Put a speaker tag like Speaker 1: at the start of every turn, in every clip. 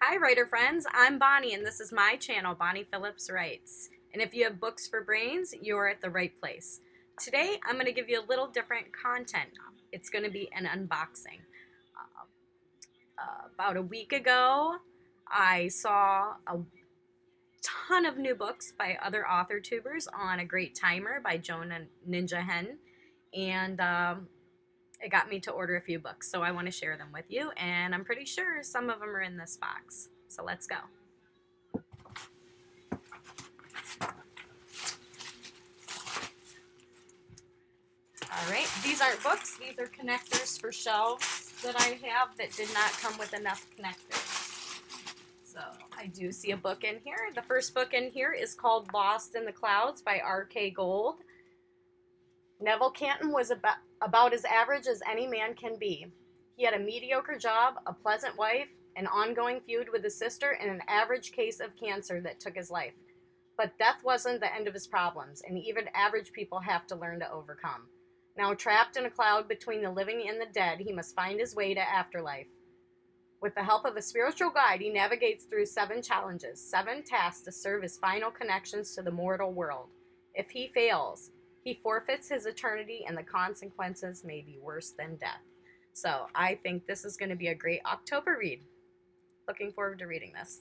Speaker 1: Hi, writer friends. I'm Bonnie, and this is my channel, Bonnie Phillips Writes. And if you have books for brains, you're at the right place. Today, I'm going to give you a little different content. It's going to be an unboxing. About a week ago, I saw a ton of new books by other author-tubers on A Great Timer by Jonah Ninja Hen, and it got me to order a few books, so I want to share them with you, and I'm pretty sure some of them are in this box. So let's go. All right, these aren't books, these are connectors for shelves that I have that did not come with enough connectors. So I do see a book in here. The first book in here is called Lost in the Clouds by R.K. Gold. Neville Canton was about as average as any man can be. He had a mediocre job, a pleasant wife, an ongoing feud with his sister, and an average case of cancer that took his life. But death wasn't the end of his problems, and even average people have to learn to overcome. Now trapped in a cloud between the living and the dead, he must find his way to afterlife. With the help of a spiritual guide, he navigates through 7 challenges, 7 tasks to serve as final connections to the mortal world. If he fails, he forfeits his eternity, and the consequences may be worse than death. So I think this is going to be a great October read. Looking forward to reading this.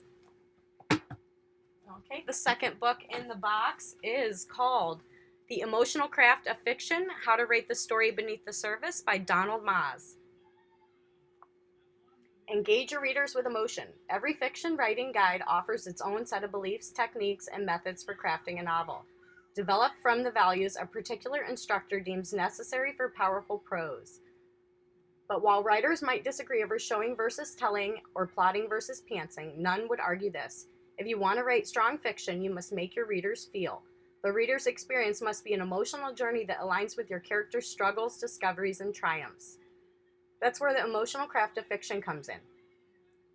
Speaker 1: Okay, the second book in the box is called The Emotional Craft of Fiction, How to Write the Story Beneath the Surface by Donald Maas. Engage your readers with emotion. Every fiction writing guide offers its own set of beliefs, techniques, and methods for crafting a novel, developed from the values a particular instructor deems necessary for powerful prose. But while writers might disagree over showing versus telling or plotting versus pantsing, none would argue this. If you want to write strong fiction, you must make your readers feel. The reader's experience must be an emotional journey that aligns with your character's struggles, discoveries, and triumphs. That's where the emotional craft of fiction comes in.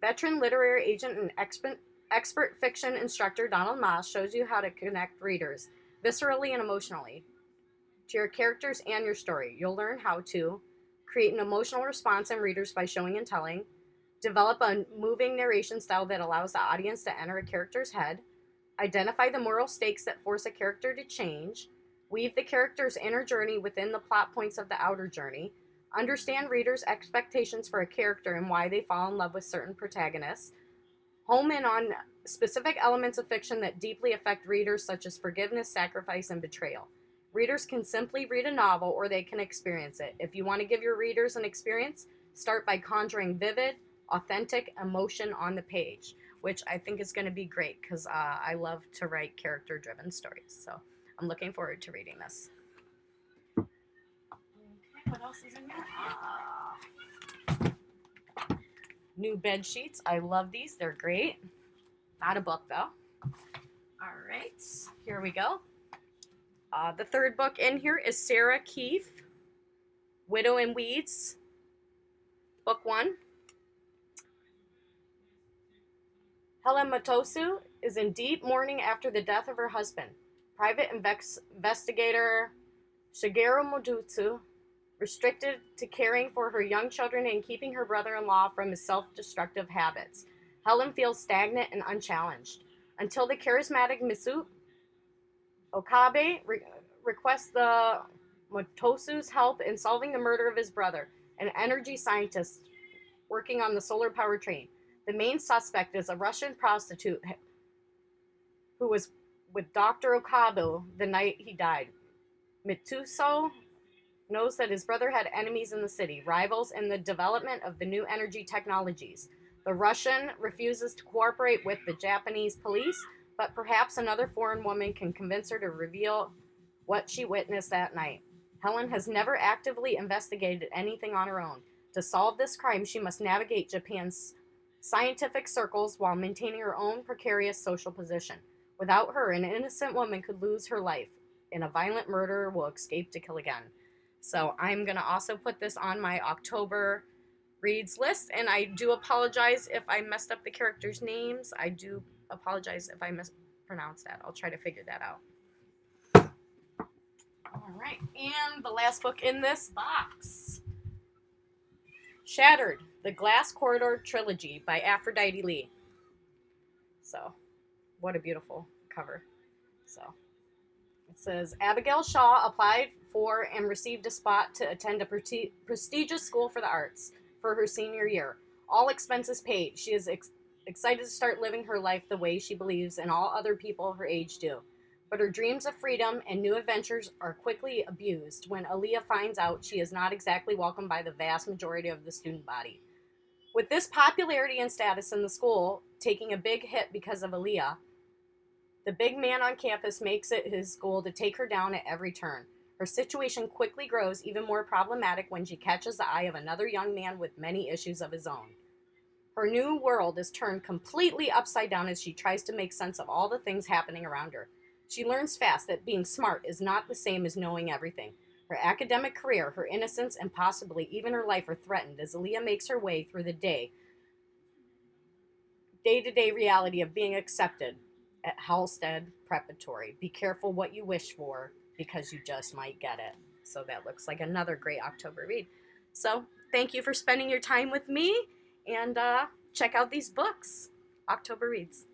Speaker 1: Veteran literary agent and expert fiction instructor Donald Maas shows you how to connect readers, viscerally and emotionally, to your characters and your story. You'll learn how to create an emotional response in readers by showing and telling, develop a moving narration style that allows the audience to enter a character's head, identify the moral stakes that force a character to change, weave the character's inner journey within the plot points of the outer journey, understand readers' expectations for a character and why they fall in love with certain protagonists, home in on specific elements of fiction that deeply affect readers, such as forgiveness, sacrifice, and betrayal. Readers can simply read a novel or they can experience it. If you want to give your readers an experience, start by conjuring vivid, authentic emotion on the page, which I think is going to be great because I love to write character-driven stories. So I'm looking forward to reading this. Okay, what else is in here? New bed sheets. I love these. They're great. Not a book, though. All right, here we go. The third book in here is Sarah Keefe, Widow in Weeds, Book 1. Helen Matosu is in deep mourning after the death of her husband. Private investigator Shigeru Modutsu restricted to caring for her young children and keeping her brother-in-law from his self-destructive habits. Helen feels stagnant and unchallenged until the charismatic Misu Okabe requests the Motosu's help in solving the murder of his brother, an energy scientist working on the solar power train. The main suspect is a Russian prostitute who was with Dr. Okabe the night he died. Mitsuo knows that his brother had enemies in the city, rivals in the development of the new energy technologies. The Russian refuses to cooperate with the Japanese police, but perhaps another foreign woman can convince her to reveal what she witnessed that night. Helen has never actively investigated anything on her own. To solve this crime, she must navigate Japan's scientific circles while maintaining her own precarious social position. Without her, an innocent woman could lose her life, and a violent murderer will escape to kill again. So I'm going to also put this on my October reads list, and I do apologize if I messed up the characters' names. I do apologize if I mispronounced that. I'll try to figure that out. All right, and the last book in this box, Shattered, the Glass Corridor Trilogy by Aphrodite Lee. So, what a beautiful cover. So, it says Abigail Shaw applied for and received a spot to attend a prestigious school for the arts for her senior year. All expenses paid. She is excited to start living her life the way she believes and all other people her age do. But her dreams of freedom and new adventures are quickly abused when Aaliyah finds out she is not exactly welcomed by the vast majority of the student body. With this popularity and status in the school taking a big hit because of Aaliyah, the big man on campus makes it his goal to take her down at every turn. Her situation quickly grows even more problematic when she catches the eye of another young man with many issues of his own. Her new world is turned completely upside down as she tries to make sense of all the things happening around her. She learns fast that being smart is not the same as knowing everything. Her academic career, her innocence, and possibly even her life are threatened as Aaliyah makes her way through the day-to-day reality of being accepted at Halstead Preparatory. Be careful what you wish for because you just might get it. So that looks like another great October read. So thank you for spending your time with me, and check out these books. October Reads.